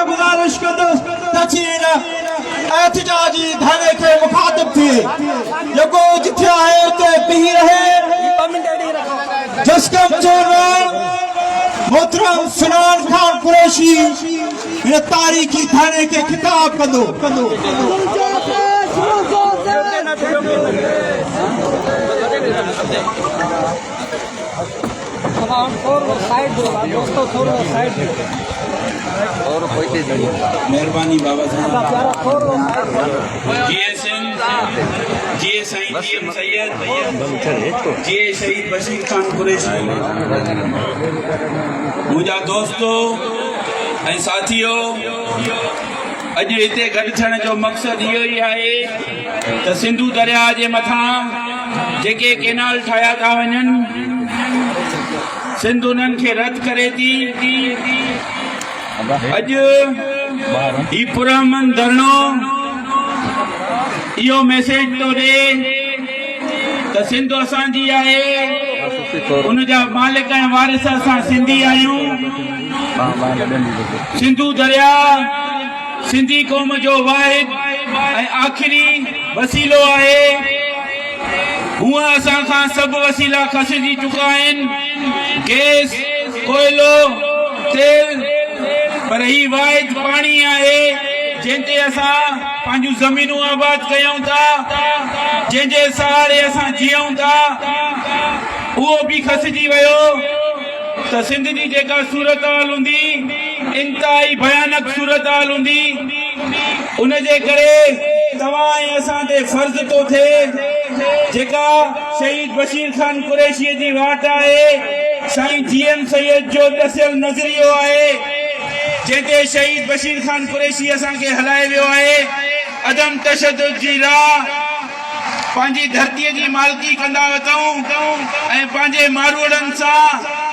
खे गुज़ारिश कंदुसि त चीन एहतिजाजी धारे खे मुखातिब थी जेको जिथे आहे उते बीही रहे। जसकम चेयरमैन मोहतरम सुनान खान कुरैशी हिन तारीख़ी थाने खे खिताब कंदो। मेहरबानी बाबा साहब जी साईं जीएम सैयद जी शहीद बशीर खान कुरैशी मुझा दोस्तों ऐं साथियों अॼु हिते गॾु थियण जो मक़सदु इहो ई आहे त सिंधु दरिया जे मथां जेके केनाल ठाहिया था वञनि सिंध उन्हनि खे रद्द करे थी। अॼु ही पुरअमन धरणो इहो मैसेज थो ॾे त सिंध असांजी आहे, उन जा मालिक ऐं वारिस असां सिंधी आहियूं। सिंधु दरिया सिंधी क़ौम जो वाहिद ऐं आख़िरी वसीलो आहे। हूअं असां खां सभु वसीला खसिजी चुका आहिनि, गैस, कोयलो, तेल, पर ही वाहिद पाणी आहे जंहिंते असां पंहिंजूं ज़मीनूं आबाद कयूं था, जंहिंजे सहारे असां जीऊं था, उहो बि खसिजी वियो। त सिंध जी जेका सूरत हाल हूंदी इंतिहाई भयानक सूरत हाल हूंदी। उन जे करे तव्हां ऐं असां ते फर्ज़ थो थिए जेका शहीद बशीर खान कुरैशीअ जी वाट आहे, साईं जीएम सैयद जो दसियल नज़रियो आहे, जंहिंते शहीद बशीर खान कुरैशी असांखे हलाए वियो आहे। अदम तशद्दुद जी राह पंहिंजी धरतीअ जी मालिकी कंदा वतऊं ऐं पंहिंजे मारूड़नि सां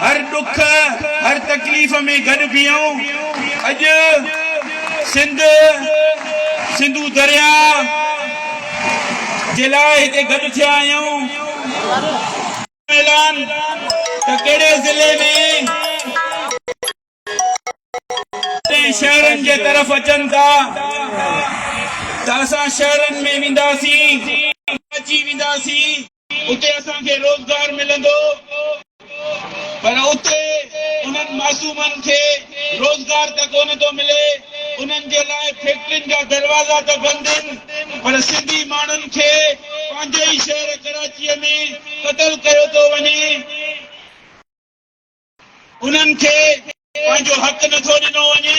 हर ॾुख हर तकलीफ़ में गॾु बीहूं। अॼु सिंधु दरिया जे लाइ हिते गॾु थिया आहियूं। ऐलान त कहिड़े ज़िले में शहरनि जे तरफ़ अचनि था त असां शहरनि में वेंदासीं, अची वेंदासीं, उते असांखे रोज़गार मिलंदो। पर उते उन्हनि मासूमनि खे रोज़गार त कोन थो मिले, उन्हनि जे लाइ फैक्ट्रियुनि जा दरवाज़ा त बंदि आहिनि, पर सिंधी माण्हुनि खे पंहिंजे ई शहर कराचीअ में क़तल कयो थो वञे। उन्हनि खे पंहिंजो हक़ नथो ॾिनो वञे।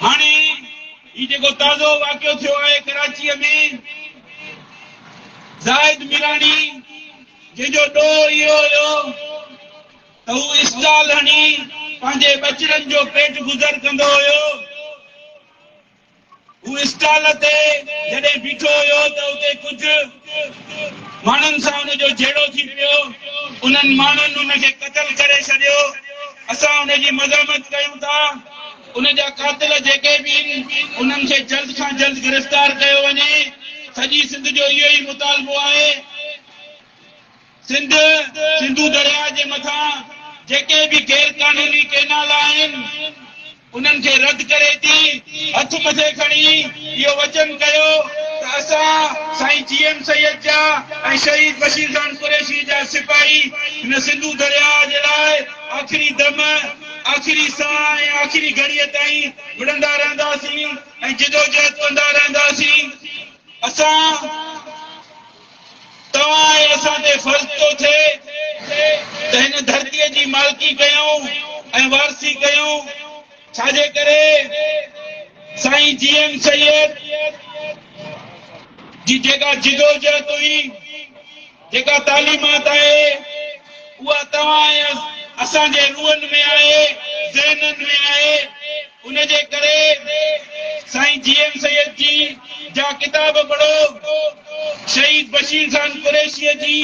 हाणे ही जेको ताज़ो वाक़ियो थियो आहे कराचीअ में, ज़ाहिद मिरानी जंहिंजो ॾोह इहो हुयो त हू स्टॉल हणी पंहिंजे बचड़नि जो पेट गुज़र कंदो हुयो। हू स्टॉल ते जॾहिं बीठो हुयो त उते कुझु माण्हुनि सां हुनजो जहिड़ो थी पियो, उन्हनि माण्हुनि हुनखे क़तल करे छॾियो। असां हुनजी मज़ामत कयूं था, उन जा कातिल जेके बि उन्हनि खे जल्द खां जल्द गिरफ़्तार कयो वञे। सॼी सिंध जो इहो ई मुतालबो आहे। सिंधु दरिया जे मथां जेके बि गैर कानूनी केनाल आहिनि उन्हनि खे रद्द करे थी हथ मथे खणी इहो वचन कयो त असां साईं जीएम सैयद जा ऐं शहीद बशीर खान कुरैशी जा सिपाही हिन सिंधु दरिया जे लाइ आख़िरी दम, आख़िरी साह ऐं आख़िरी घड़ीअ ताईं विढ़ंदा रहंदासीं ऐं जिदोजहद कंदा रहंदासीं। असां तव्हां ऐं असां ते फर्ज़ थो थिए त हिन धरतीअ जी मालिकी कयूं ऐं वारसी कयूं। छाजे करे साईं जीएम सैयद जी जेका जिदोजहद हुई, जेका तालीमात आहे, उहा तव्हां ऐं असांजे रूहनि में आहे, ज़हननि में आहे। उन जे करे साईं जीएम सैयद जी जा किताब पढ़ो, शहीद बशीर खान कुरैशीअ जी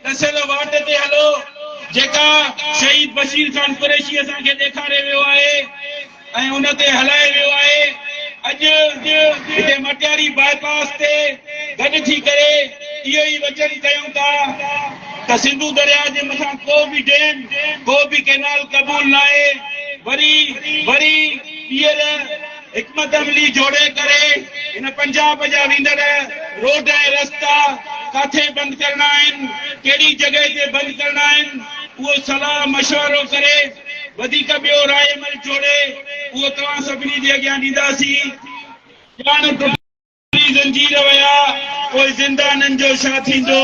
दसियल वाट ते हलो, जेका शहीद बशीर खान कुरैशी असांखे ॾेखारे वियो आहे ऐं उन ते हलाए वियो आहे। अॼु हिते मटियारी बाईपास ते गॾु थी करे इहो ई वचन कयूं था त सिंधु दरिया जे मथां को बि डैम, को बि केनाल क़बूल न आहे। वरी ॿीहर हिकमत अमली जोड़े करे इन पंजाब जा वेंदड़ रोड ऐं रस्ता काथे बंदि करणा आहिनि, कहिड़ी जॻह ते बंदि करणा आहिनि, उहो सलाह मशवरो करे वधीक ॿियो रायमल जोड़े उहो तव्हां सभिनी जे अॻियां ॾींदासीं। ॼाण टुटी ज़ंजीर विया पोइ ज़िंदाननि जो छा थींदो,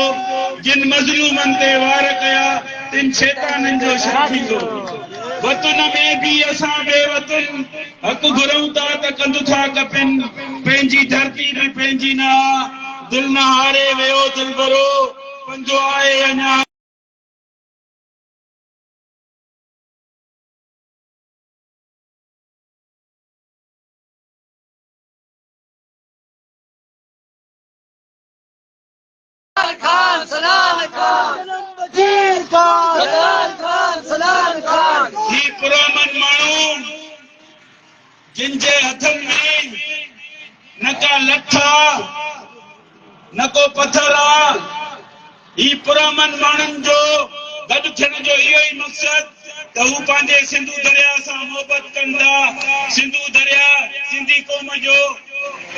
जिन मज़लूमनि ते वार कया तिन शैताननि जो छा थींदो। वतन में भी असां बेवतन हक़ घुरूं था त कंदु था कपिन, पंहिंजी धरती में पंहिंजी न दिल न हारे वियो दिलबरो, पंहिंजो आहे अञा खान सलाम खान वजीर खान सलाम खान ही पुरमन माण्हू जिन जे हथनि में न का लठा न को पत्थर आहे, ही पुरमन माण्हुनि जो गॾु थियण जो इहो ई मक़सद त हू पंहिंजे सिंधू दरिया सां मोहबत कनि था। सिंधू दरिया सिंधी क़ौम जो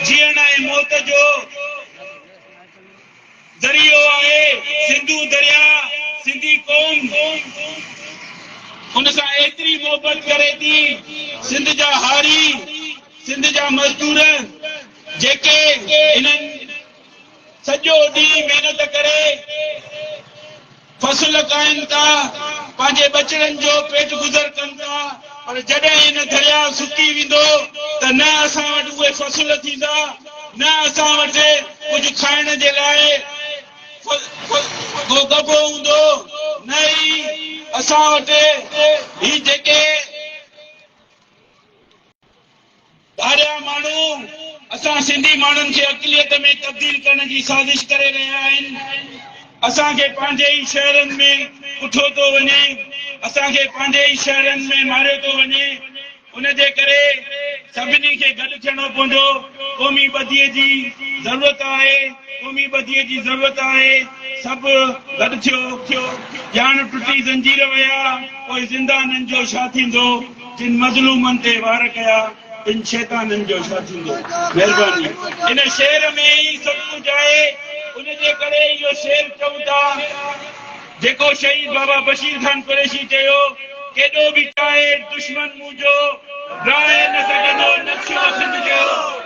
जीअण ऐं मौत जो ज़रियो आहे। सिंधू दरिया सिंधी क़ौम उन सां एतिरी मोहबत करे थी, सिंध जा हारी सिंध जा मज़दूर जेके इन्हनि सॼो ॾींहुं महिनत करे फसल काइनि था, पंहिंजे बचड़नि जो पेट गुज़र कनि था, पर जॾहिं हिन दरिया सुकी वेंदो त न असां वटि उहे फसल थींदा, न असां वटि कुझु खाइण जे लाइ गबो हूंदो, न ई असां वटि ही जेके धारिया माण्हू असां सिंधी माण्हुनि खे अक़लियत में तब्दील करण जी साज़िश करे रहिया आहिनि। असांखे पंहिंजे ई शहरनि में पुठो थो वञे, असांखे पंहिंजे ई शहरनि में मारियो थो वञे। उन जे करे सभिनी खे गॾु थियणो पवंदो। क़ौमी ॿधीअ जी ज़रूरत आहे, क़ौमी ॿधीअ जी ज़रूरत आहे। सभु गॾु थियो। ॼाण टुटी ज़ंजीर विया पोइ ज़िंदाननि जो छा थींदो, जिन मज़लूमनि ते वार कया इन शैताननि जो छा थींदो। महिरबानी। इन शेर में ई सभु कुझु आहे। उन जे करे इहो शेर चऊं था जेको शहीद बाबा बशीर खान कुरैशी चयो, केॾो बि चाहे दुश्मन मुंहिंजो राहे न सघंदो नक्शो सिंध जो।